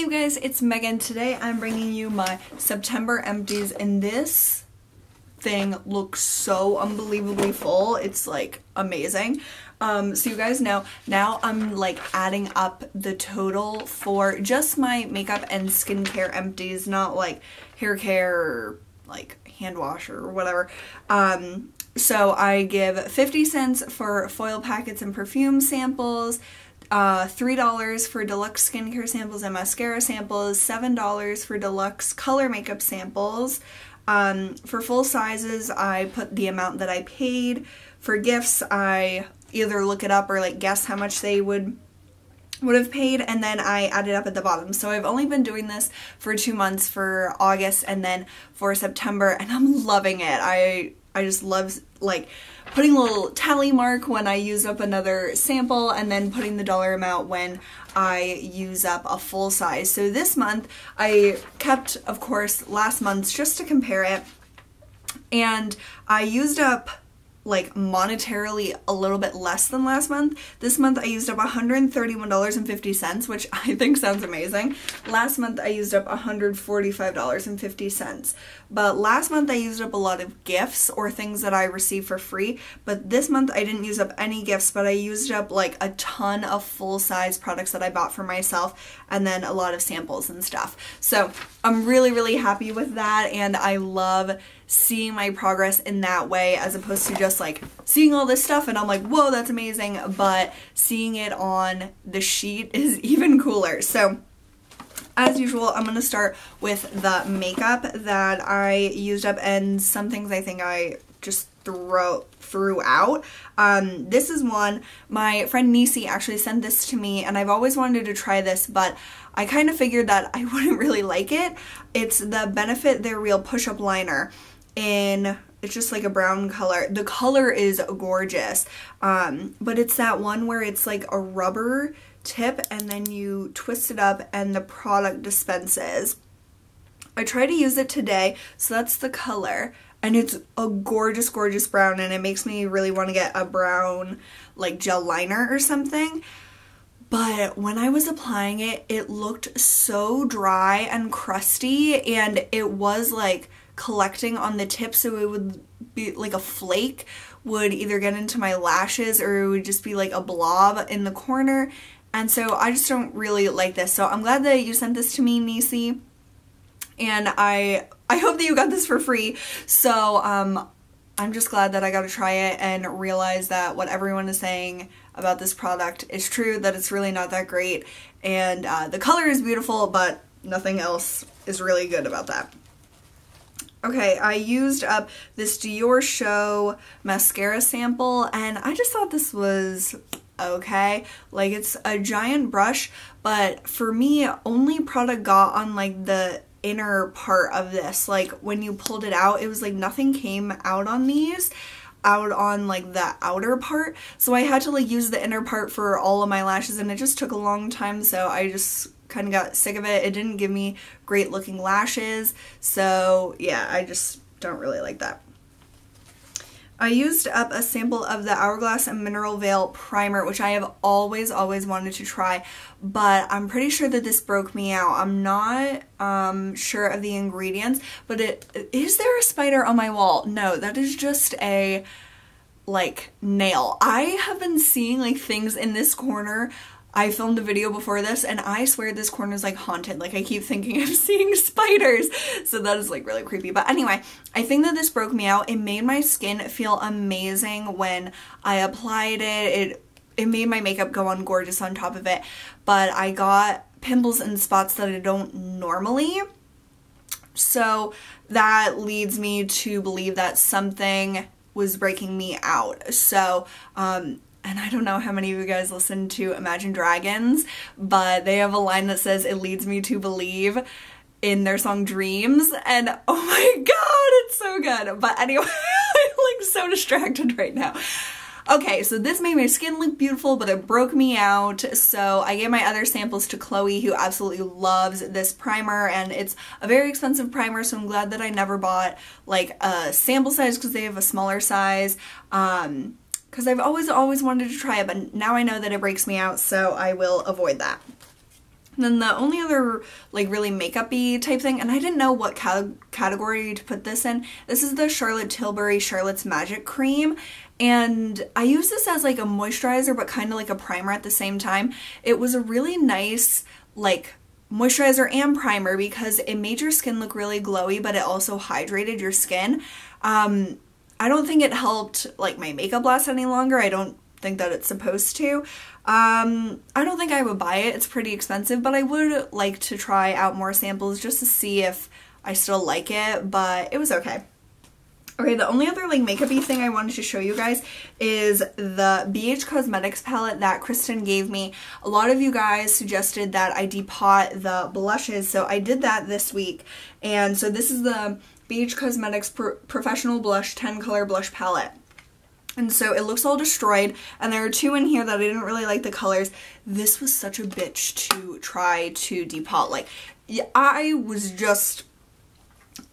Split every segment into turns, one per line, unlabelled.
you guys, it's Megan. Today I'm bringing you my September empties, and this thing looks so unbelievably full. It's like amazing. So you guys know, now I'm like adding up the total for just my makeup and skincare empties, not like hair care or like hand wash or whatever. So I give 50 cents for foil packets and perfume samples, $3 for deluxe skincare samples and mascara samples, $7 for deluxe color makeup samples. For full sizes, I put the amount that I paid. For gifts, I either look it up or like guess how much they would have paid, and then I add it up at the bottom. So I've only been doing this for 2 months, for August and then for September, and I'm loving it. I just love like putting a little tally mark when I use up another sample, and then putting the dollar amount when I use up a full size. So this month I kept, of course, last month's just to compare it, and I used up like monetarily a little bit less than last month. This month I used up $131.50, which I think sounds amazing. Last month I used up $145.50. But last month I used up a lot of gifts or things that I received for free. But this month I didn't use up any gifts, but I used up like a ton of full-size products that I bought for myself, and then a lot of samples and stuff. So I'm really, really happy with that, and I love seeing my progress in that way, as opposed to just like seeing all this stuff and I'm like, whoa, that's amazing, but seeing it on the sheet is even cooler. So as usual, I'm gonna start with the makeup that I used up, and some things I think I just threw out. This is one, my friend Nisi actually sent this to me, and I've always wanted to try this, but I kind of figured that I wouldn't really like it. It's the Benefit They're Real Push-Up Liner in, it's just like a brown color. The color is gorgeous, but it's that one where it's like a rubber tip and then you twist it up and the product dispenses. I tried to use it today, so that's the color, and it's a gorgeous, gorgeous brown, and it makes me really want to get a brown like gel liner or something. But when I was applying it, it looked so dry and crusty, and it was like collecting on the tip, so it would be like a flake would either get into my lashes or it would just be like a blob in the corner, and so I just don't really like this. So I'm glad that you sent this to me, Nisi, and I hope that you got this for free. So I'm just glad that I got to try it and realize that what everyone is saying about this product is true, that it's really not that great, and the color is beautiful, but nothing else is really good about that. Okay, I used up this Diorshow mascara sample, and I just thought this was okay. Like, it's a giant brush, but for me, only product got on like the inner part of this. Like, when you pulled it out, it was like nothing came out on these, out on like the outer part, so I had to like use the inner part for all of my lashes, and it just took a long time, so I just kind of got sick of it. It didn't give me great looking lashes, so yeah, I just don't really like that. I used up a sample of the Hourglass Mineral Veil primer, which I have always wanted to try, but I'm pretty sure that this broke me out. I'm not sure of the ingredients, but is there a spider on my wall? No, that is just a like nail. I have been seeing like things in this corner. I filmed a video before this, and I swear this corner is like haunted. Like, I keep thinking I'm seeing spiders, so that is like really creepy. But anyway, I think that this broke me out. It made my skin feel amazing when I applied it. It made my makeup go on gorgeous on top of it, but I got pimples and spots that I don't normally. So that leads me to believe that something was breaking me out. So, and I don't know how many of you guys listen to Imagine Dragons, but they have a line that says, "It leads me to believe," in their song Dreams, and oh my god, it's so good. But anyway, I'm like so distracted right now. Okay, so this made my skin look beautiful, but it broke me out, so I gave my other samples to Chloe, who absolutely loves this primer, and it's a very expensive primer, so I'm glad that I never bought like a sample size, because they have a smaller size. Because I've always wanted to try it, but now I know that it breaks me out, so I will avoid that. And then the only other like really makeup-y type thing, and I didn't know what category to put this in, this is the Charlotte Tilbury Charlotte's Magic Cream. And I use this as like a moisturizer but kind of like a primer at the same time. It was a really nice like moisturizer and primer because it made your skin look really glowy, but it also hydrated your skin. I don't think it helped like my makeup last any longer. I don't think that it's supposed to. I don't think I would buy it. It's pretty expensive, but I would like to try out more samples just to see if I still like it, but it was okay. Okay, the only other like makeup-y thing I wanted to show you guys is the BH Cosmetics palette that Kristen gave me. A lot of you guys suggested that I depot the blushes, so I did that this week. And so this is the BH Cosmetics Professional Blush 10 Color Blush Palette. And so it looks all destroyed, and there are two in here that I didn't really like the colors. This was such a bitch to try to depot. Like, I was just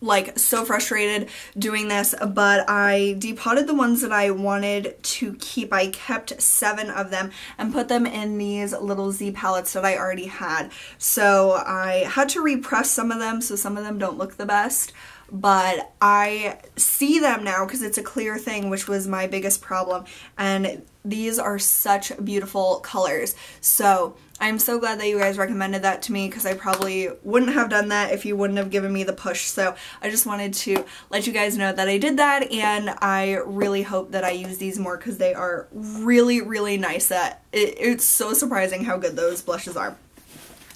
like so frustrated doing this, but I depotted the ones that I wanted to keep. I kept 7 of them and put them in these little Z palettes that I already had. So I had to repress some of them, so some of them don't look the best. But I see them now because it's a clear thing, which was my biggest problem. And these are such beautiful colors. So I'm so glad that you guys recommended that to me because I probably wouldn't have done that if you wouldn't have given me the push. So I just wanted to let you guys know that I did that, and I really hope that I use these more because they are really, really nice. It's so surprising how good those blushes are.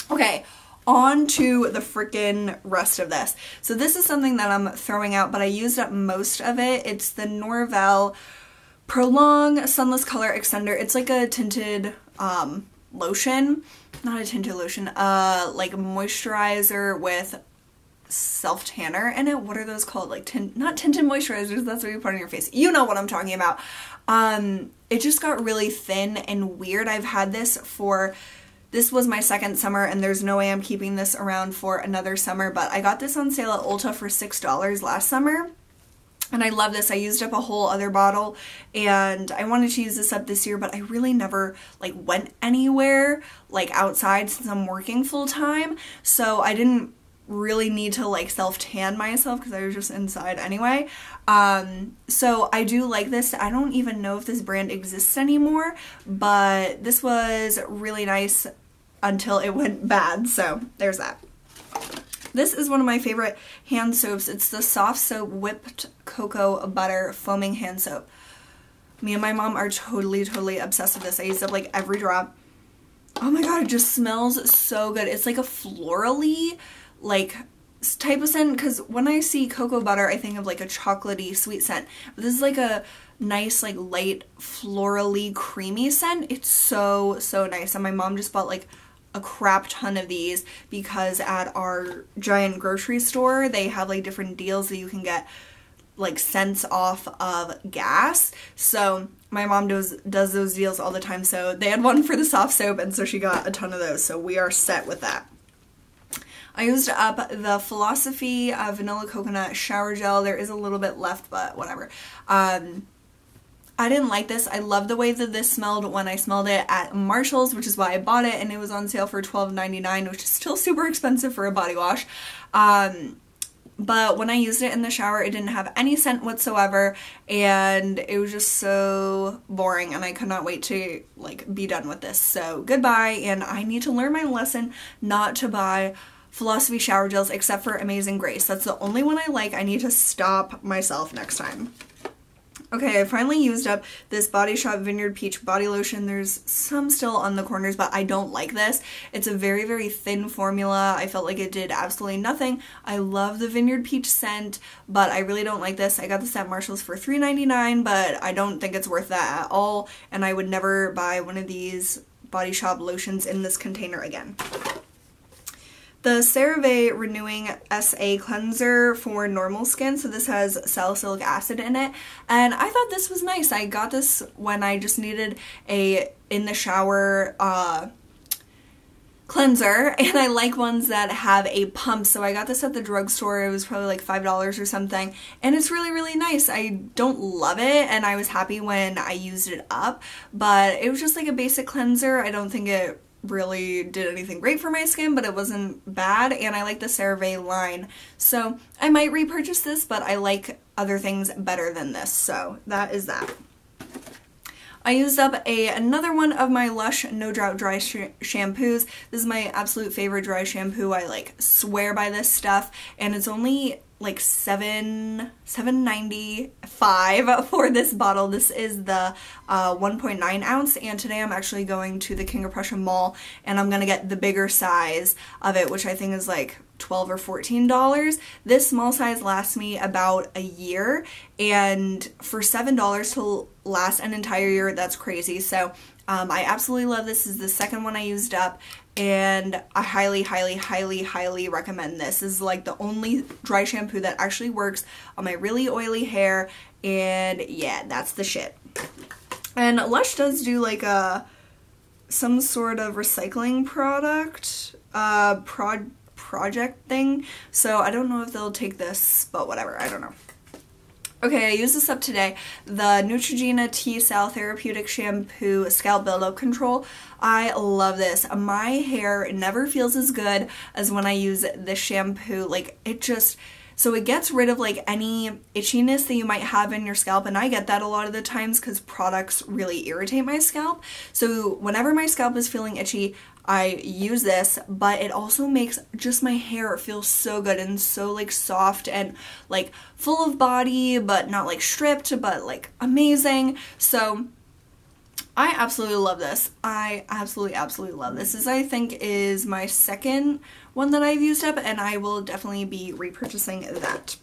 Okay. On to the freaking rest of this. So this is something that I'm throwing out, but I used up most of it. It's the Norvelle Prolong Sunless Color Extender. It's like a tinted lotion. Not a tinted lotion. Like moisturizer with self-tanner in it. What are those called? Like not tinted moisturizers. That's what you put on your face. You know what I'm talking about. It just got really thin and weird. I've had this for... This was my second summer, and there's no way I'm keeping this around for another summer, but I got this on sale at Ulta for $6 last summer, and I love this. I used up a whole other bottle, and I wanted to use this up this year, but I really never, like, went anywhere, like, outside since I'm working full-time, so I didn't really need to, like, self-tan myself because I was just inside anyway. So I do like this. I don't even know if this brand exists anymore, but this was really nice until it went bad, so there's that. This is one of my favorite hand soaps. It's the Softsoap Whipped Cocoa Butter Foaming Hand Soap. Me and my mom are totally obsessed with this. I use up like every drop. Oh my god, it just smells so good. It's like a florally like type of scent, because when I see cocoa butter I think of like a chocolatey sweet scent, but this is like a nice like light florally creamy scent. It's so nice, and my mom just bought like a crap ton of these because at our giant grocery store they have like different deals that you can get like cents off of gas. So my mom does those deals all the time, so they had one for the soft soap, and so she got a ton of those, so we are set with that. I used up the Philosophy Vanilla Coconut Shower Gel. There is a little bit left, but whatever. I didn't like this. I love the way that this smelled when I smelled it at Marshall's, which is why I bought it, and it was on sale for $12.99, which is still super expensive for a body wash. But when I used it in the shower, it didn't have any scent whatsoever, and it was just so boring, and I could not wait to like be done with this. So goodbye, and I need to learn my lesson not to buy Philosophy shower gels except for Amazing Grace. That's the only one I like. I need to stop myself next time. Okay, I finally used up this Body Shop Vineyard Peach body lotion. There's some still on the corners, but I don't like this. It's a very thin formula. I felt like it did absolutely nothing. I love the Vineyard Peach scent, but I really don't like this. I got this at Marshall's for $3.99, but I don't think it's worth that at all, and I would never buy one of these Body Shop lotions in this container again. The CeraVe Renewing SA Cleanser for normal skin. So this has salicylic acid in it, and I thought this was nice. I got this when I just needed a in the shower cleanser, and I like ones that have a pump, so I got this at the drugstore. It was probably like $5 or something, and it's really nice. I don't love it, and I was happy when I used it up, but it was just like a basic cleanser. I don't think it really did anything great for my skin, but it wasn't bad, and I like the CeraVe line. So I might repurchase this, but I like other things better than this, so that is that. I used up another one of my Lush No Drought dry shampoos. This is my absolute favorite dry shampoo. I like swear by this stuff, and it's only like $7.95 for this bottle. This is the 1.9 ounce, and today I'm actually going to the King of Prussia Mall, and I'm gonna get the bigger size of it, which I think is like $12 or $14. This small size lasts me about a year, and for $7 to last an entire year, that's crazy. So I absolutely love this. This is the second one I used up, and I highly, highly, highly, highly recommend this. This is like the only dry shampoo that actually works on my really oily hair, and yeah, that's the shit. And Lush does do like some sort of recycling product project thing, so I don't know if they'll take this, but whatever, I don't know. Okay, I used this up today, the Neutrogena T-Sal Therapeutic Shampoo Scalp Buildup Control. I love this. My hair never feels as good as when I use this shampoo. Like, it just, so it gets rid of like any itchiness that you might have in your scalp, and I get that a lot of the times because products really irritate my scalp. So whenever my scalp is feeling itchy, I use this, but it also makes just my hair feel so good and so like soft and like full of body, but not like stripped, but like amazing. So I absolutely love this. I absolutely, absolutely love this. This I think is my second one that I've used up, and I will definitely be repurchasing that.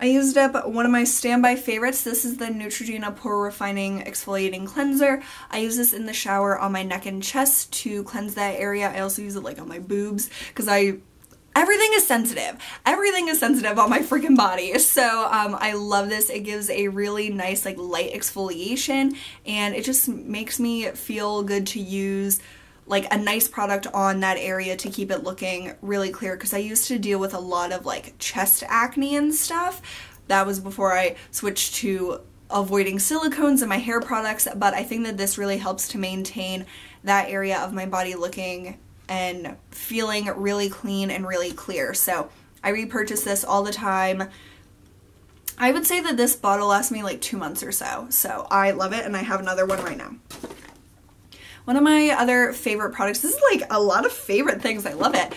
I used up one of my standby favorites. This is the Neutrogena Pore Refining Exfoliating Cleanser. I use this in the shower on my neck and chest to cleanse that area. I also use it like on my boobs because everything is sensitive. Everything is sensitive on my freaking body. So I love this. It gives a really nice like light exfoliation, and it just makes me feel good to use like a nice product on that area to keep it looking really clear, because I used to deal with a lot of like chest acne and stuff. That was before I switched to avoiding silicones in my hair products, but I think that this really helps to maintain that area of my body looking and feeling really clean and really clear. So I repurchase this all the time. I would say that this bottle lasts me like 2 months or so. So I love it, and I have another one right now. One of my other favorite products, this is like a lot of favorite things, I love it.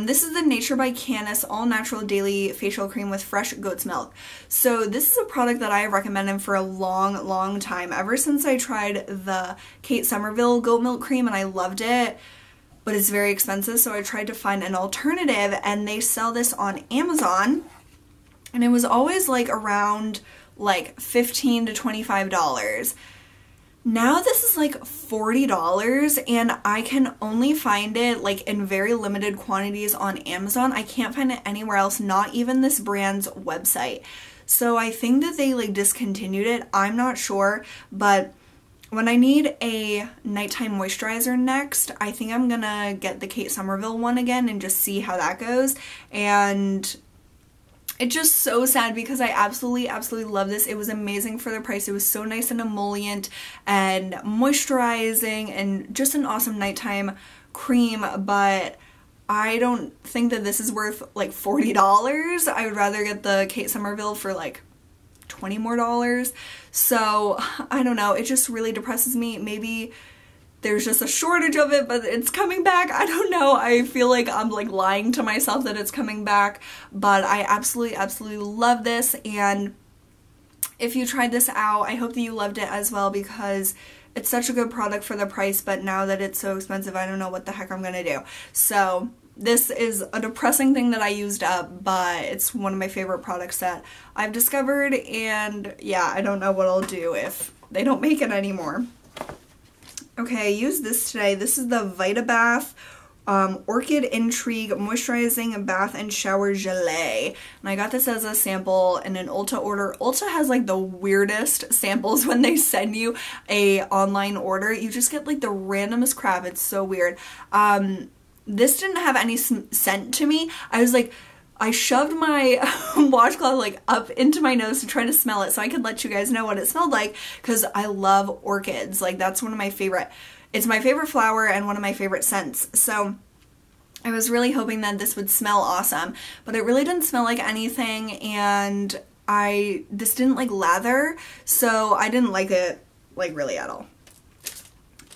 This is the Nature by Canus All Natural Daily Facial Cream with Fresh Goat's Milk. So this is a product that I have recommended for a long, long time, ever since I tried the Kate Somerville Goat Milk Cream, and I loved it, but it's very expensive, so I tried to find an alternative, and they sell this on Amazon, and it was always like around like $15 to $25. Now this is like $40, and I can only find it like in very limited quantities on Amazon. I can't find it anywhere else, not even this brand's website. So I think that they like discontinued it. I'm not sure, but when I need a nighttime moisturizer next, I think I'm gonna get the Kate Somerville one again and just see how that goes. And it's just so sad because I absolutely, absolutely love this. It was amazing for the price. It was so nice and emollient and moisturizing and just an awesome nighttime cream, but I don't think that this is worth like $40. I would rather get the Kate Somerville for like $20 more. So I don't know. It just really depresses me. Maybe there's just a shortage of it, but it's coming back. I don't know. I feel like I'm like lying to myself that it's coming back, but I absolutely, absolutely love this. And if you tried this out, I hope that you loved it as well, because it's such a good product for the price, but now that it's so expensive, I don't know what the heck I'm gonna do. So this is a depressing thing that I used up, but it's one of my favorite products that I've discovered, and yeah, I don't know what I'll do if they don't make it anymore. Okay, I used this today. This is the Vitabath Orchid Intrigue Moisturizing Bath and Shower Gelee. And I got this as a sample in an Ulta order. Ulta has like the weirdest samples when they send you a online order. You just get like the randomest crap. It's so weird. This didn't have any scent to me. I shoved my washcloth like up into my nose to try to smell it so I could let you guys know what it smelled like, because I love orchids. Like, that's one of my favorite. it's my favorite flower and one of my favorite scents. So I was really hoping that this would smell awesome, but it really didn't smell like anything, and this didn't like lather, so I didn't like it like really at all.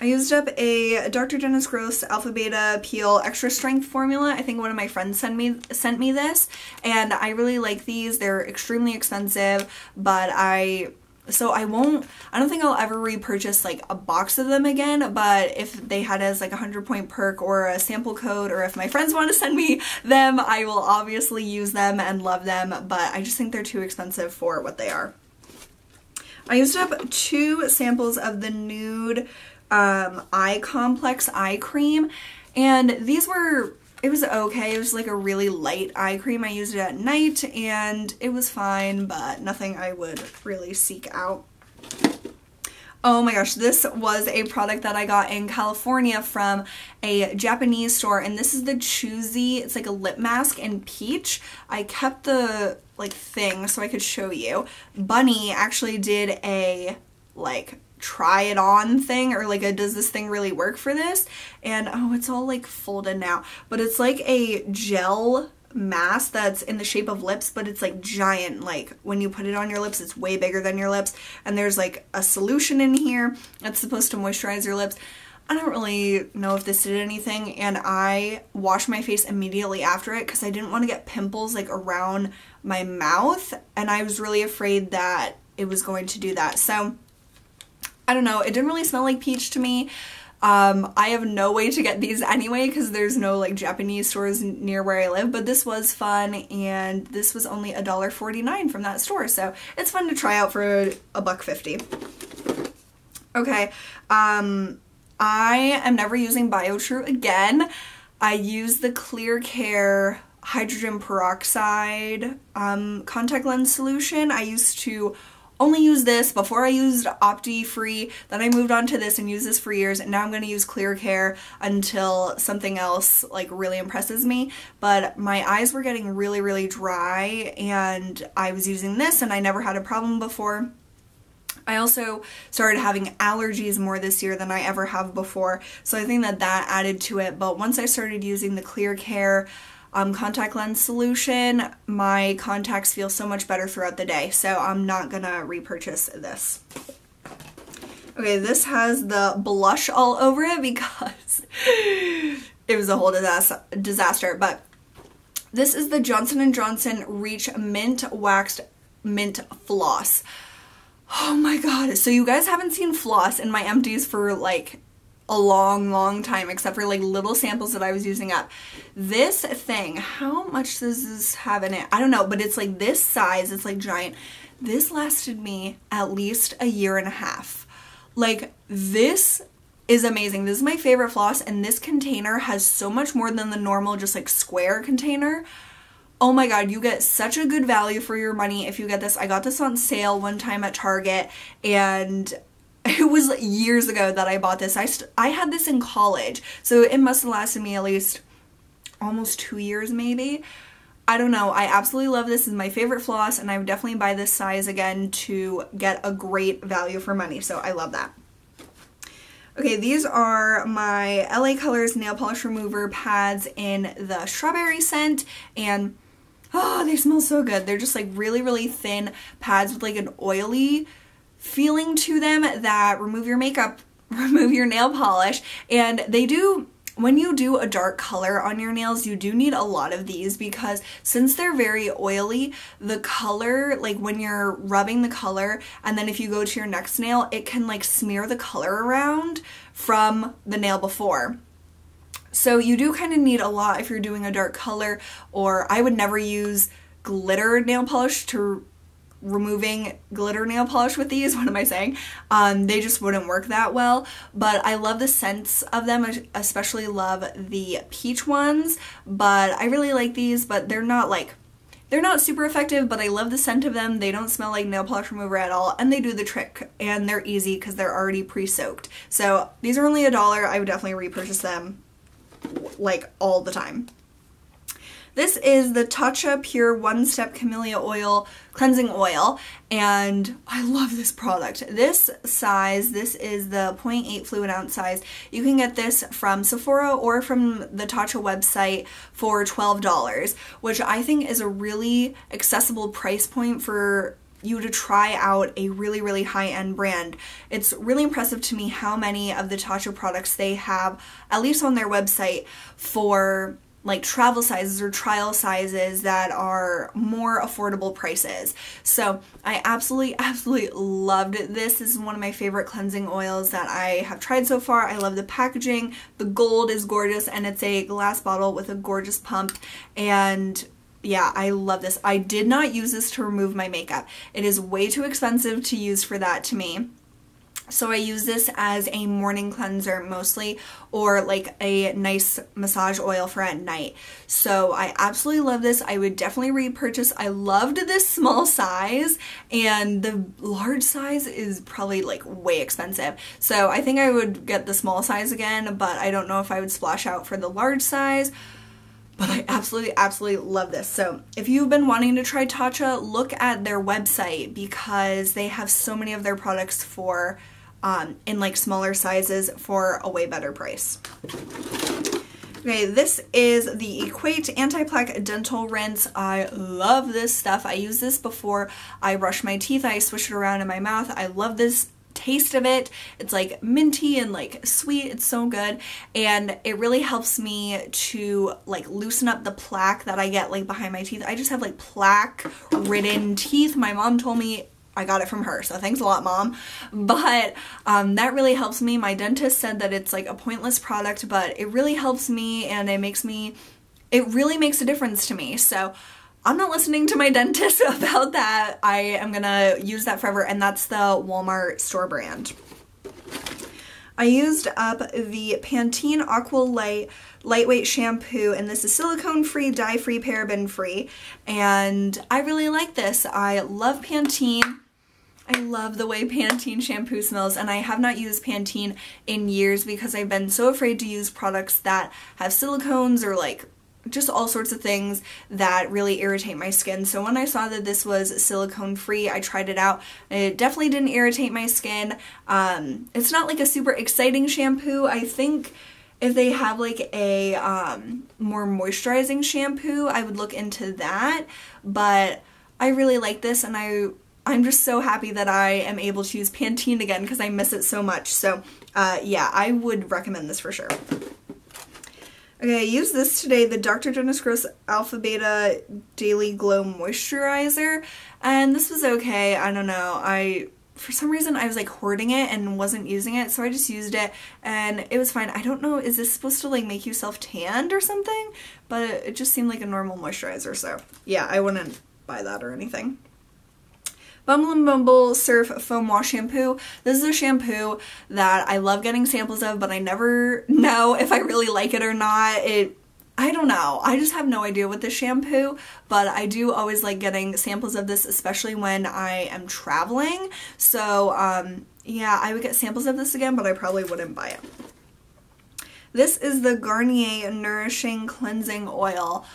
I used up a Dr. Dennis Gross Alpha Beta Peel Extra Strength formula. I think one of my friends sent me this, and I really like these. They're extremely expensive, but I don't think I'll ever repurchase like a box of them again, but if they had as like a 100-point perk or a sample code, or if my friends want to send me them, I will obviously use them and love them, but I just think they're too expensive for what they are. I used up 2 samples of the Nude Eye Complex Eye Cream, and these were, it was okay. It was like a really light eye cream. I used it at night and it was fine, but nothing I would really seek out. Oh my gosh, this was a product that I got in California from a Japanese store, and this is the Choosy, it's like a lip mask in peach. I kept the like thing so I could show you. Bunny actually did a like try it on thing, or like a does this thing really work for this, and oh, it's all like folded now, but it's like a gel mask that's in the shape of lips, but it's like giant. Like when you put it on your lips, it's way bigger than your lips, and there's like a solution in here that's supposed to moisturize your lips. I don't really know if this did anything, and I washed my face immediately after it because I didn't want to get pimples like around my mouth, and I was really afraid that it was going to do that. So I don't know, it didn't really smell like peach to me. I have no way to get these anyway because there's no like Japanese stores near where I live, but this was fun, and this was only $1.49 from that store, so it's fun to try out for $1.50. Okay, I am never using BioTrue again. I use the Clear Care hydrogen peroxide contact lens solution. I used to only use this before I used Opti Free, then I moved on to this and used this for years, and now I'm going to use Clear Care until something else like really impresses me. But my eyes were getting really dry, and I was using this and I never had a problem before. I also started having allergies more this year than I ever have before, so I think that that added to it. But once I started using the Clear Care contact lens solution, my contacts feel so much better throughout the day, so I'm not gonna repurchase this. Okay, this has the blush all over it because it was a whole disaster, but this is the Johnson & Johnson Reach Mint Waxed Mint Floss. Oh my god, so you guys haven't seen floss in my empties for like a long time, except for like little samples that I was using up. This thing, how much does this have in it? I don't know, but it's like this size, it's like giant. This lasted me at least a year and a half. Like, this is amazing. This is my favorite floss, and this container has so much more than the normal just like square container. Oh my god, you get such a good value for your money if you get this. I got this on sale one time at Target, and it was years ago that I bought this. I had this in college, so it must have lasted me at least almost 2 years maybe. I don't know. I absolutely love this. This is my favorite floss, and I would definitely buy this size again to get a great value for money, so I love that. Okay, these are my LA Colors nail polish remover pads in the strawberry scent, and oh, they smell so good. They're just like really thin pads with like an oily feeling to them that remove your makeup, remove your nail polish, and they do, when you do a dark color on your nails, you do need a lot of these because since they're very oily, the color, like when you're rubbing the color and then if you go to your next nail, it can like smear the color around from the nail before. So you do kind of need a lot if you're doing a dark color, or I would never use glitter nail polish to removing glitter nail polish with these. What am I saying? They just wouldn't work that well, but I love the scents of them. I especially love the peach ones, but I really like these, but they're not super effective, but I love the scent of them. They don't smell like nail polish remover at all, and they do the trick, and they're easy because they're already pre-soaked. So these are only $1. I would definitely repurchase them like all the time. This is the Tatcha Pure One Step Camellia Oil Cleansing Oil, and I love this product. This size, this is the 0.8 fluid ounce size. You can get this from Sephora or from the Tatcha website for $12, which I think is a really accessible price point for you to try out a really, really high-end brand. It's really impressive to me how many of the Tatcha products they have, at least on their website, for like travel sizes or trial sizes that are more affordable prices. So I absolutely loved it. This is one of my favorite cleansing oils that I have tried so far. I love the packaging. The gold is gorgeous, and it's a glass bottle with a gorgeous pump, and yeah, I love this. I did not use this to remove my makeup. It is way too expensive to use for that to me. So I use this as a morning cleanser mostly, or like a nice massage oil for at night. So I absolutely love this. I would definitely repurchase. I loved this small size, and the large size is probably like way expensive. So I think I would get the small size again, but I don't know if I would splash out for the large size. But I absolutely love this. So if you've been wanting to try Tatcha, look at their website, because they have so many of their products for in like smaller sizes for a way better price. Okay, this is the Equate Anti-Plaque Dental Rinse. I love this stuff. I use this before I brush my teeth. I swish it around in my mouth. I love this taste of it. It's like minty and like sweet. It's so good, and it really helps me to like loosen up the plaque that I get like behind my teeth. I just have like plaque ridden teeth. My mom told me I got it from her, so thanks a lot, Mom. But that really helps me. My dentist said that it's like a pointless product, but it really helps me, and it really makes a difference to me. So I'm not listening to my dentist about that. I am gonna use that forever, and that's the Walmart store brand. I used up the Pantene Aqua Light Lightweight Shampoo, and this is silicone-free, dye-free, paraben-free, and I really like this. I love Pantene. I love the way Pantene shampoo smells, and I have not used Pantene in years because I've been so afraid to use products that have silicones or like just all sorts of things that really irritate my skin. So when I saw that this was silicone free, I tried it out. It definitely didn't irritate my skin. It's not like a super exciting shampoo. I think if they have like a more moisturizing shampoo, I would look into that. But I really like this, and I'm just so happy that I am able to use Pantene again because I miss it so much. So yeah, I would recommend this for sure. Okay, I used this today, the Dr. Dennis Gross Alpha Beta Daily Glow Moisturizer, and this was okay. I don't know. For some reason, I was like hoarding it and wasn't using it, so I just used it, and it was fine. I don't know, is this supposed to like make you self-tanned or something? But it just seemed like a normal moisturizer, so yeah, I wouldn't buy that or anything. Bumble and Bumble Surf Foam Wash Shampoo. This is a shampoo that I love getting samples of, but I never know if I really like it or not. I don't know. I just have no idea with this shampoo, but I do always like getting samples of this, especially when I am traveling. So yeah, I would get samples of this again, but I probably wouldn't buy it. This is the Garnier Nourishing Cleansing Oil.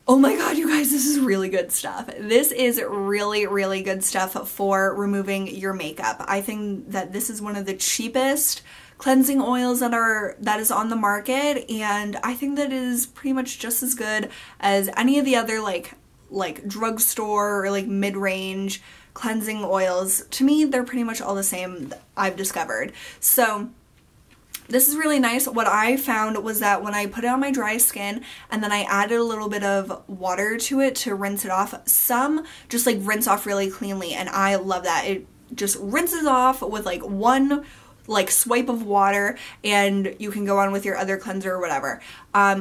Oh my god, you guys, this is really good stuff. This is really good stuff for removing your makeup. I think that this is one of the cheapest cleansing oils that is on the market, and I think that it is pretty much just as good as any of the other like drugstore or like mid-range cleansing oils. To me, they're pretty much all the same, I've discovered. So this is really nice. What I found was that when I put it on my dry skin and then I added a little bit of water to it to rinse it off, some just like rinse off really cleanly, and I love that. It just rinses off with like one like swipe of water, and you can go on with your other cleanser or whatever.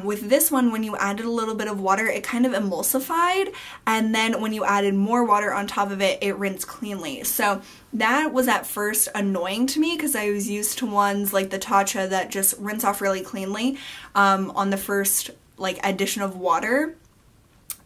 With this one, when you added a little bit of water, it kind of emulsified, and then when you added more water on top of it, it rinsed cleanly. So that was at first annoying to me because I was used to ones like the Tatcha that just rinse off really cleanly on the first like addition of water.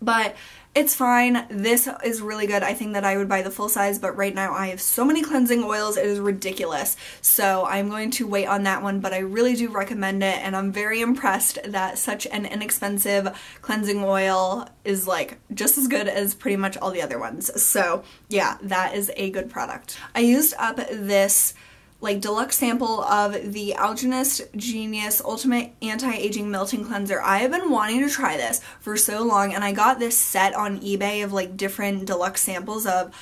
but it's fine. This is really good. I think that I would buy the full size, but right now I have so many cleansing oils, it is ridiculous. So I'm going to wait on that one, but I really do recommend it, and I'm very impressed that such an inexpensive cleansing oil is like just as good as pretty much all the other ones. So yeah, that is a good product. I used up this like deluxe sample of the Algenist Genius Ultimate Anti-Aging Melting Cleanser. I have been wanting to try this for so long, and I got this set on eBay of like different deluxe samples of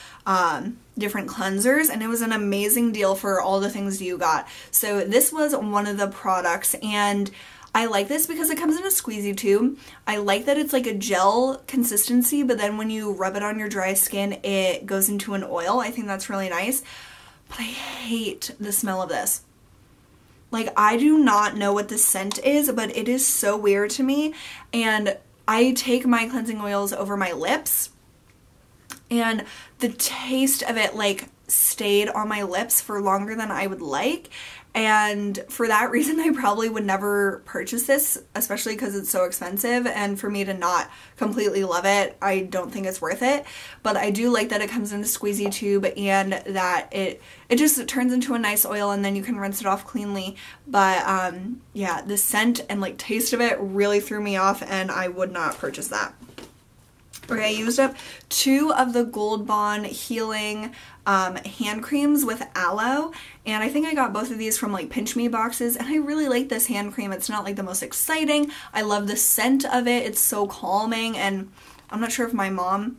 different cleansers, and it was an amazing deal for all the things you got. So this was one of the products, and I like this because it comes in a squeezy tube. I like that it's like a gel consistency, but then when you rub it on your dry skin, it goes into an oil. I think that's really nice. But I hate the smell of this. Like, I do not know what the scent is, but it is so weird to me. And I take my cleansing oils over my lips, and the taste of it like stayed on my lips for longer than I would like. And for that reason, I probably would never purchase this, especially because it's so expensive, and for me to not completely love it, I don't think it's worth it. But I do like that it comes in a squeezy tube, and that it just turns into a nice oil, and then you can rinse it off cleanly. But yeah, the scent and like taste of it really threw me off, and I would not purchase that. Okay, I used up 2 of the Gold Bond Healing hand creams with aloe, and I think I got both of these from like Pinch Me boxes, and I really like this hand cream. It's not like the most exciting. I love the scent of it. It's so calming, and I'm not sure if my mom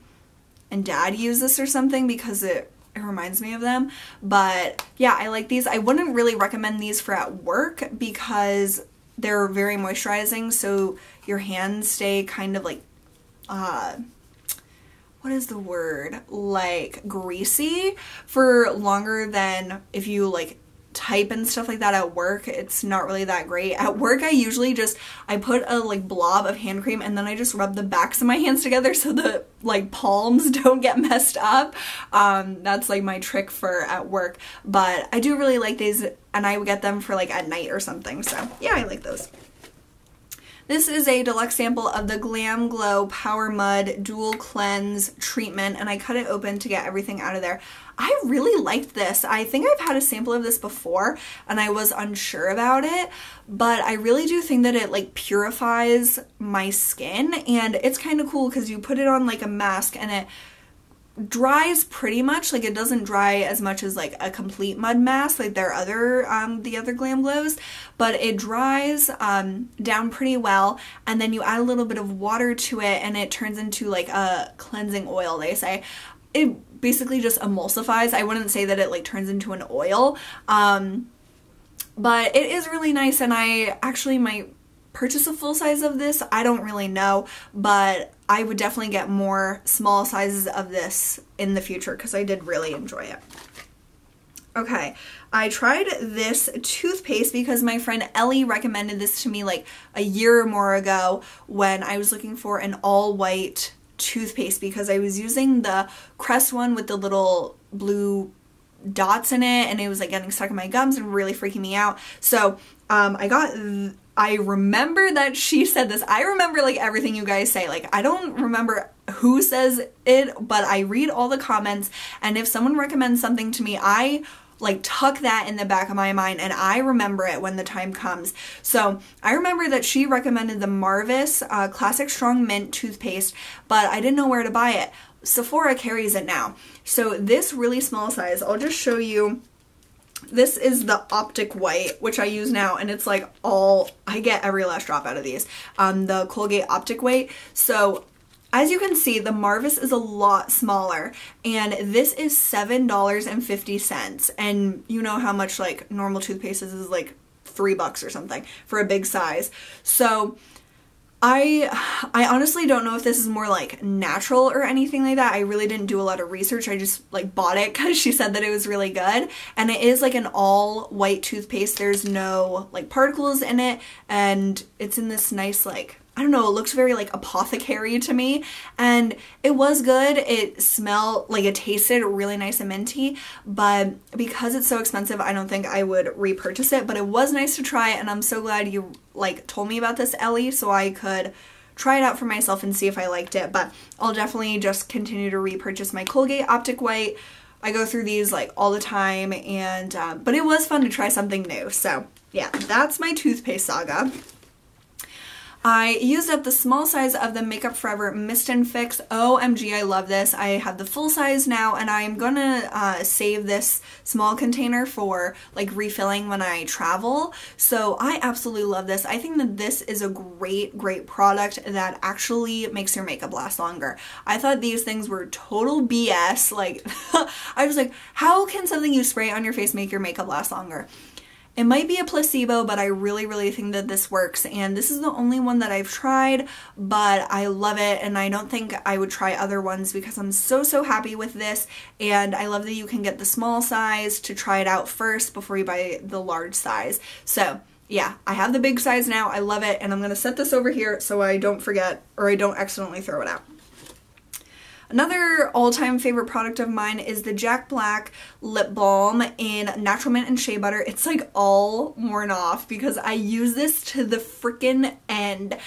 and dad use this or something because it reminds me of them. But yeah, I like these. I wouldn't really recommend these for at work because they're very moisturizing, so your hands stay kind of like what is the word, like greasy for longer than if you like type and stuff like that at work. It's not really that great. At work, I usually I put a like blob of hand cream, and then I just rub the backs of my hands together so the like palms don't get messed up. That's like my trick for at work. But I do really like these, and I would get them for like at night or something. So yeah, I like those. This is a deluxe sample of the Glam Glow Power Mud Dual Cleanse Treatment, and I cut it open to get everything out of there. I really liked this. I think I've had a sample of this before, and I was unsure about it, but I really do think that it like purifies my skin, and it's kind of cool because you put it on like a mask, and it dries pretty much. Like, it doesn't dry as much as like a complete mud mask like their other the other Glam Glows, but it dries down pretty well, and then you add a little bit of water to it, and it turns into like a cleansing oil, they say. It basically just emulsifies. I wouldn't say that it like turns into an oil, but it is really nice, and I actually might purchase a full size of this. I don't really know, but I would definitely get more small sizes of this in the future because I did really enjoy it. Okay, I tried this toothpaste because my friend Ellie recommended this to me like a year or more ago when I was looking for an all-white toothpaste because I was using the Crest one with the little blue dots in it, and it was like getting stuck in my gums and really freaking me out. So I remember that she said this. I remember like everything you guys say. Like, I don't remember who says it, but I read all the comments, and if someone recommends something to me, I like tuck that in the back of my mind, and I remember it when the time comes. So I remember that she recommended the Marvis Classic Strong Mint toothpaste, but I didn't know where to buy it. Sephora carries it now. So this really small size, I'll just show you. This is the Optic White, which I use now, and it's like I get every last drop out of these. The Colgate Optic White. So as you can see, the Marvis is a lot smaller, and this is $7.50, and you know how much like normal toothpaste is like $3 or something for a big size. So I honestly don't know if this is more like natural or anything like that. I really didn't do a lot of research. I just like bought it because she said that it was really good, and it is like an all white toothpaste. There's no like particles in it, and it's in this nice like, I don't know, it looks very like apothecary to me, and it was good. It smelled like, it tasted really nice and minty, but because it's so expensive, I don't think I would repurchase it, but it was nice to try, and I'm so glad you like told me about this, Ellie, so I could try it out for myself and see if I liked it, but I'll definitely just continue to repurchase my Colgate Optic White. I go through these like all the time, and but it was fun to try something new. So yeah, that's my toothpaste saga. I used up the small size of the Makeup Forever Mist and Fix. OMG, I love this. I have the full size now, and I'm gonna save this small container for like refilling when I travel. So I absolutely love this. I think that this is a great product that actually makes your makeup last longer. I thought these things were total BS. Like, I was like, how can something you spray on your face make your makeup last longer? It might be a placebo, but I really think that this works, and this is the only one that I've tried, but I love it, and I don't think I would try other ones because I'm so happy with this, and I love that you can get the small size to try it out first before you buy the large size. So yeah, I have the big size now. I love it, and I'm going to set this over here so I don't forget or I don't accidentally throw it out. Another all-time favorite product of mine is the Jack Black Lip Balm in Natural Mint and Shea Butter. It's like all worn off because I use this to the freaking end.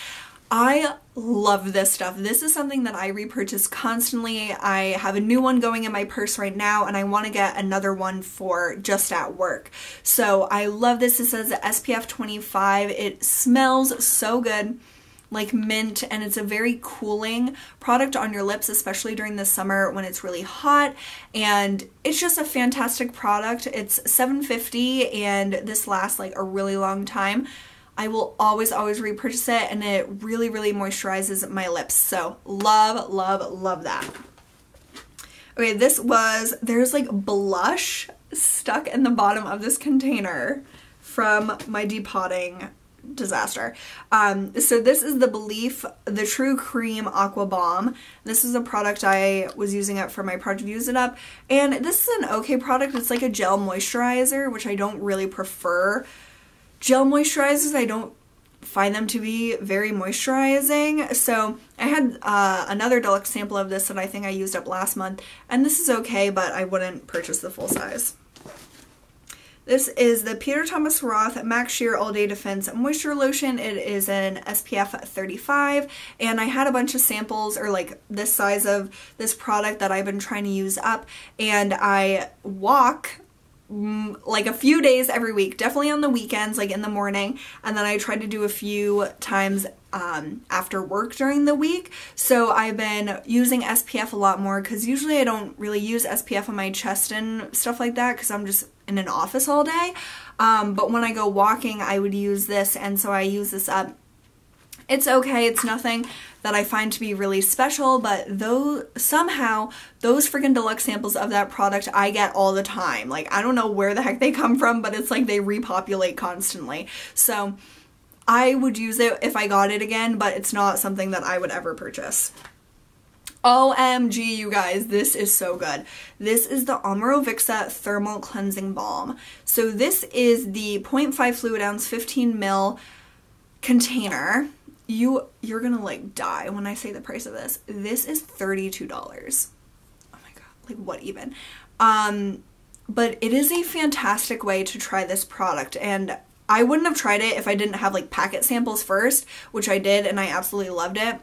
I love this stuff. This is something that I repurchase constantly. I have a new one going in my purse right now, and I want to get another one for just at work. So I love this. It says SPF 25. It smells so good, like mint, and it's a very cooling product on your lips, especially during the summer when it's really hot, and it's just a fantastic product. It's $7.50 and this lasts like a really long time. I will always repurchase it, and it really moisturizes my lips. So love that. Okay, there's like blush stuck in the bottom of this container from my depotting disaster. So this is the Belief the True Cream Aqua Balm. This is a product I was using it for my Project Use It Up, and this is an okay product. It's like a gel moisturizer, which I don't really prefer. Gel moisturizers, I don't find them to be very moisturizing. So I had another deluxe sample of this that I think I used up last month, and this is okay, but I wouldn't purchase the full size. This is the Peter Thomas Roth Max Sheer All Day Defense Moisture Lotion. It is an SPF 35, and I had a bunch of samples, or like this size of this product that I've been trying to use up, and I walk like a few days every week, definitely on the weekends, like in the morning, and then I try to do a few times after work during the week. So I've been using SPF a lot more, because usually I don't really use SPF on my chest and stuff like that because I'm just in an office all day, but when I go walking I would use this, and so I use this up. It's okay, it's nothing that I find to be really special, but somehow those freaking deluxe samples of that product I get all the time. Like, I don't know where the heck they come from, but it's like they repopulate constantly. So I would use it if I got it again, but it's not something that I would ever purchase. OMG, you guys, this is so good. This is the Amorovixa Thermal Cleansing Balm. So this is the 0.5 fluid ounce 15 ml container. You're gonna like die when I say the price of this. This is $32. Oh my god, like what even? But it is a fantastic way to try this product, and I wouldn't have tried it if I didn't have like packet samples first, which I did, and I absolutely loved it.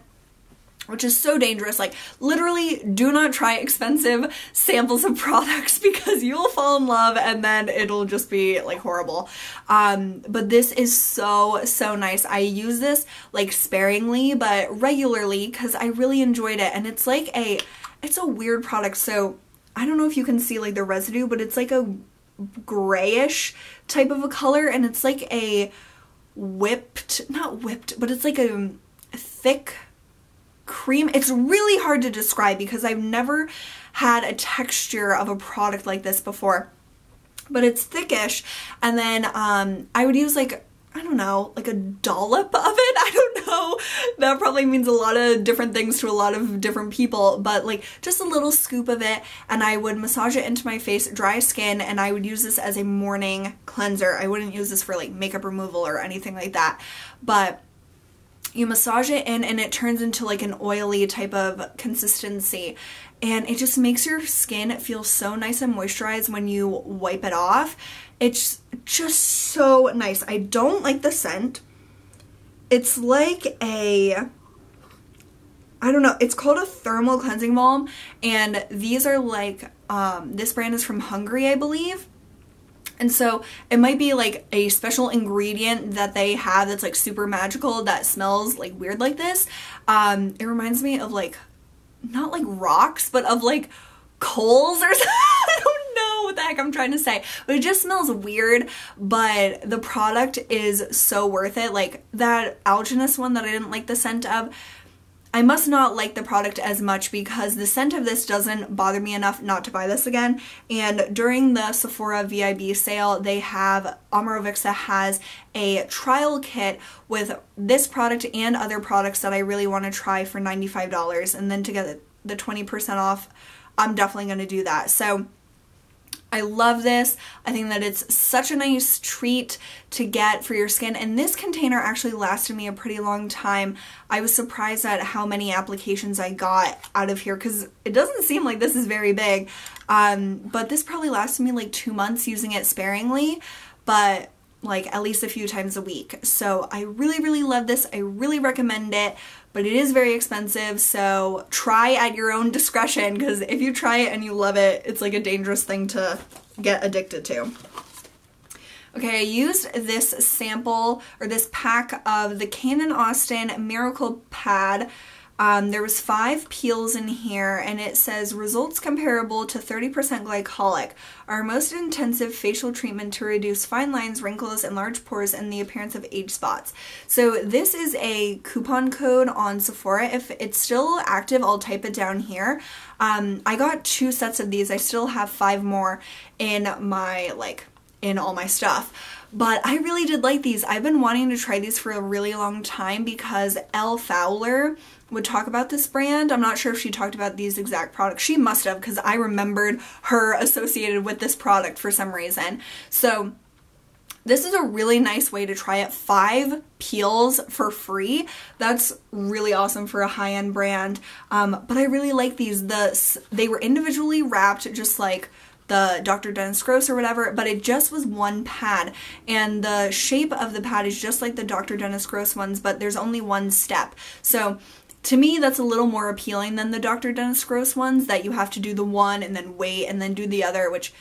Which is so dangerous. Like, literally do not try expensive samples of products because you'll fall in love and then it'll just be like horrible. But this is so nice. I use this like sparingly but regularly because I really enjoyed it, and it's like it's a weird product. So I don't know if you can see like the residue, but it's like a grayish type of a color, and it's like a not whipped, but it's like a thick cream. It's really hard to describe because I've never had a texture of a product like this before, but it's thickish. And then I would use like, I don't know, like a dollop of it. I don't know. That probably means a lot of different things to a lot of different people, but like just a little scoop of it, and I would massage it into my face, dry skin, and I would use this as a morning cleanser. I wouldn't use this for like makeup removal or anything like that, but you massage it in and it turns into like an oily type of consistency, and it just makes your skin feel so nice and moisturized when you wipe it off. It's just so nice. I don't like the scent. It's like a I don't know, it's called a thermal cleansing balm, and these are like, this brand is from Hungary, I believe. And so it might be like a special ingredient that they have that's like super magical that smells like weird like this. It reminds me of like, not like rocks, but of like coals or something. I don't know what the heck I'm trying to say, but it just smells weird, but the product is so worth it. Like that alginous one that I didn't like the scent of, I must not like the product as much because the scent of this doesn't bother me enough not to buy this again. And during the Sephora VIB sale, they have, Omarovixa has a trial kit with this product and other products that I really want to try for $95. And then to get the 20% off, I'm definitely going to do that. So I love this. I think that it's such a nice treat to get for your skin, and this container actually lasted me a pretty long time. I was surprised at how many applications I got out of here because it doesn't seem like this is very big, but this probably lasted me like 2 months using it sparingly, but like at least a few times a week. So I really love this. I really recommend it, but it is very expensive, so try at your own discretion, because if you try it and you love it, it's like a dangerous thing to get addicted to. Okay, I used this sample, or this pack of the Canon Austin Miracle Pad. There was 5 peels in here, and it says results comparable to 30% glycolic, our most intensive facial treatment to reduce fine lines, wrinkles, and large pores and the appearance of age spots. So this is a coupon code on Sephora. If it's still active, I'll type it down here. I got 2 sets of these. I still have 5 more in my, in all my stuff. But I really did like these. I've been wanting to try these for a really long time because Elle Fowler would talk about this brand. I'm not sure if she talked about these exact products. She must have, because I remembered her associated with this product for some reason. So this is a really nice way to try it. 5 peels for free. That's really awesome for a high-end brand. But I really like these. They were individually wrapped, just like the Dr. Dennis Gross or whatever, but it just was one pad, and the shape of the pad is just like the Dr. Dennis Gross ones, but there's only one step. So to me, that's a little more appealing than the Dr. Dennis Gross ones, that you have to do the one and then wait and then do the other, which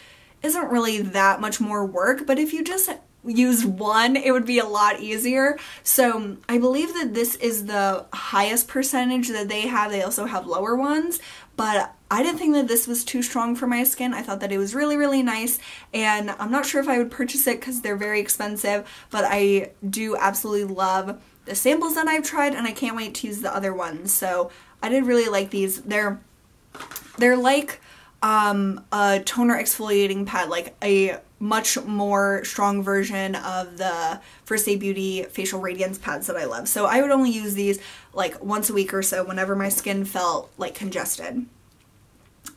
isn't really that much more work, but if you just used one, it would be a lot easier. So I believe that this is the highest percentage that they have. They also have lower ones, but I didn't think that this was too strong for my skin. I thought that it was really nice, and I'm not sure if I would purchase it because they're very expensive, but I do absolutely love the samples that I've tried, and I can't wait to use the other ones. So I did really like these. They're like a toner exfoliating pad, like a much more strong version of the First Aid Beauty facial radiance pads that I love. So I would only use these like once a week or so whenever my skin felt like congested.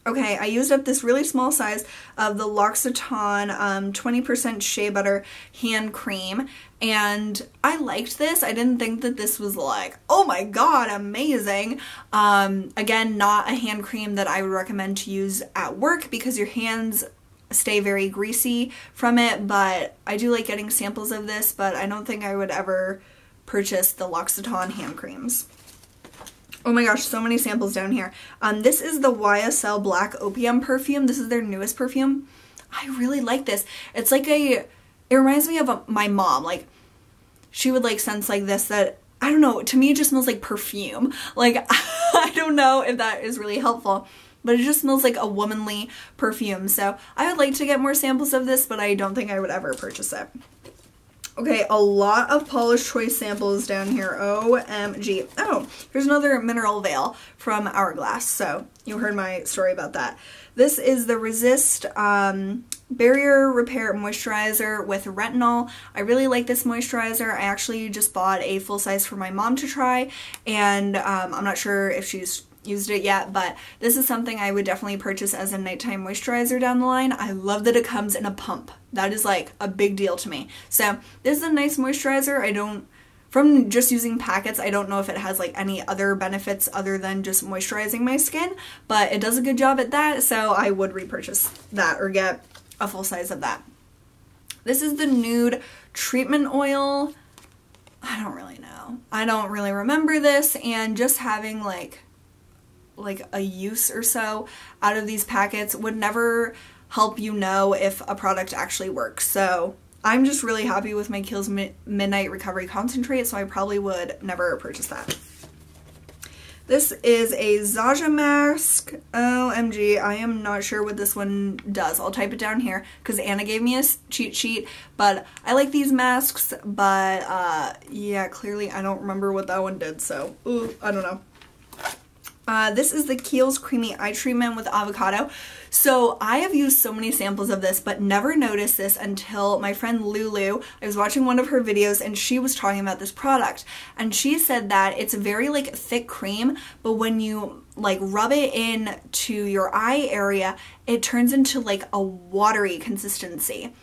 Okay, I used up this really small size of the L'Occitane 20% Shea Butter hand cream, and I liked this. I didn't think that this was like, oh my god, amazing. Again, not a hand cream that I would recommend to use at work because your hands stay very greasy from it, but I do like getting samples of this, but I don't think I would ever purchase the L'Occitane hand creams. Oh my gosh, so many samples down here. This is the YSL Black Opium perfume. This is their newest perfume. I really like this. It's like it reminds me of my mom. Like, she would like scents like this that, I don't know, to me it just smells like perfume. Like, I don't know if that is really helpful, but it just smells like a womanly perfume. So I would like to get more samples of this, but I don't think I would ever purchase it. Okay, a lot of Paula's Choice samples down here. OMG. Oh, here's another mineral veil from Hourglass. So you heard my story about that. This is the Resist Barrier Repair Moisturizer with retinol. I really like this moisturizer. I actually just bought a full size for my mom to try, and I'm not sure if she's used it yet, but this is something I would definitely purchase as a nighttime moisturizer down the line. I love that it comes in a pump. That is like a big deal to me. So this is a nice moisturizer. From just using packets, I don't know if it has like any other benefits other than just moisturizing my skin, but it does a good job at that, so I would repurchase that or get a full size of that. This is the Nude Treatment Oil. I don't really know. I don't really remember this, and just having like like a use or so out of these packets would never help you know if a product actually works. So I'm just really happy with my Kiehl's Midnight Recovery Concentrate, so I probably would never purchase that. This is a Zaja mask. OMG, I am not sure what this one does. I'll type it down here because Anna gave me a cheat sheet, but I like these masks, but yeah, clearly I don't remember what that one did, so I don't know. This is the Kiehl's Creamy Eye Treatment with Avocado. So I have used so many samples of this but never noticed this until my friend Lulu, I was watching one of her videos and she was talking about this product, and she said that it's a very like thick cream, but when you like rub it in to your eye area, it turns into like a watery consistency.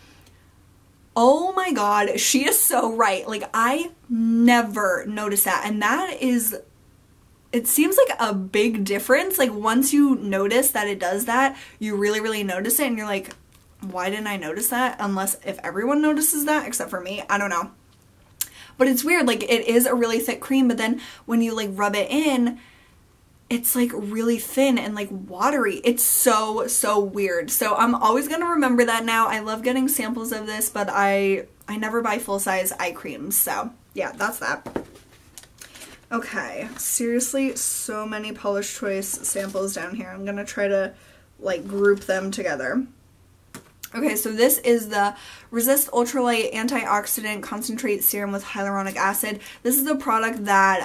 Oh my god, she is so right. Like I never noticed that, and that is, it seems like a big difference. Like once you notice that it does that, you really notice it and you're like, why didn't I notice that? Unless if everyone notices that except for me, I don't know. But it's weird, like it is a really thick cream, but then when you like rub it in, it's like really thin and like watery. It's so weird. So I'm always gonna remember that now. I love getting samples of this, but I never buy full-size eye creams. So yeah, that's that. Okay, seriously, so many Paula's Choice samples down here. I'm gonna try to like group them together. Okay, so this is the Resist Ultralight Antioxidant Concentrate Serum with Hyaluronic Acid. This is a product that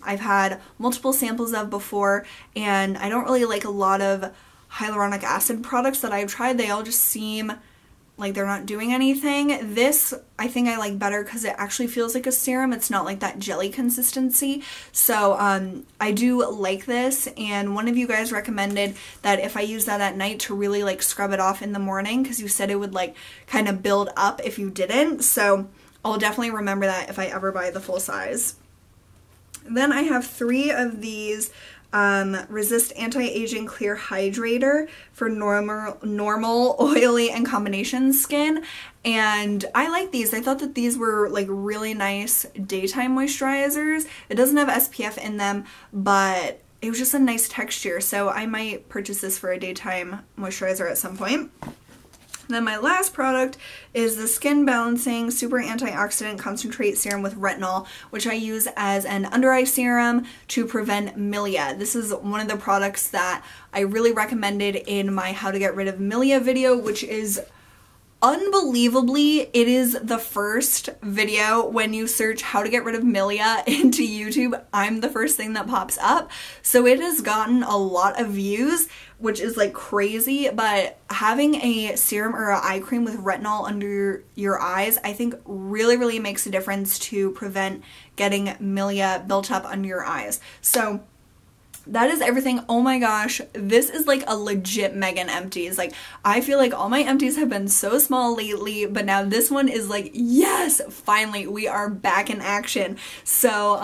I've had multiple samples of before, and I don't really like a lot of hyaluronic acid products that I've tried. They all just seem like they're not doing anything. This I think I like better because it actually feels like a serum. It's not like that jelly consistency. So I do like this, and one of you guys recommended that if I use that at night to really like scrub it off in the morning, because you said it would like kind of build up if you didn't. So I'll definitely remember that if I ever buy the full size. Then I have 3 of these Resist Anti-Aging Clear Hydrator for normal, oily, and combination skin, and I like these. I thought that these were like really nice daytime moisturizers. It doesn't have SPF in them, but it was just a nice texture, so I might purchase this for a daytime moisturizer at some point. Then my last product is the Skin Balancing Super Antioxidant Concentrate Serum with Retinol, which I use as an under eye serum to prevent milia. This is one of the products that I really recommended in my How to Get Rid of Milia video, which is unbelievably, it is the first video when you search how to get rid of milia into YouTube. I'm the first thing that pops up. So it has gotten a lot of views, which is like crazy, but having a serum or an eye cream with retinol under your eyes, I think really makes a difference to prevent getting milia built up under your eyes. So that is everything. Oh my gosh, this is like a legit Megan Empties. Like, I feel like all my empties have been so small lately, but now this one is like, yes, finally, we are back in action. So,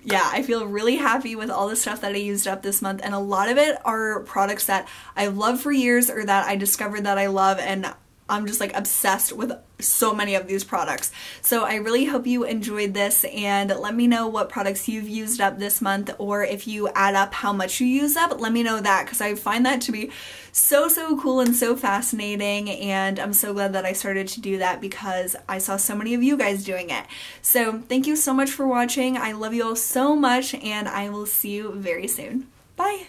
yeah, I feel really happy with all the stuff that I used up this month, and a lot of it are products that I've loved for years or that I discovered that I love, and I'm just like obsessed with so many of these products. So I really hope you enjoyed this, and let me know what products you've used up this month, or if you add up how much you use up, let me know that, because I find that to be so cool and so fascinating, and I'm so glad that I started to do that because I saw so many of you guys doing it. So thank you so much for watching. I love you all so much, and I will see you very soon. Bye!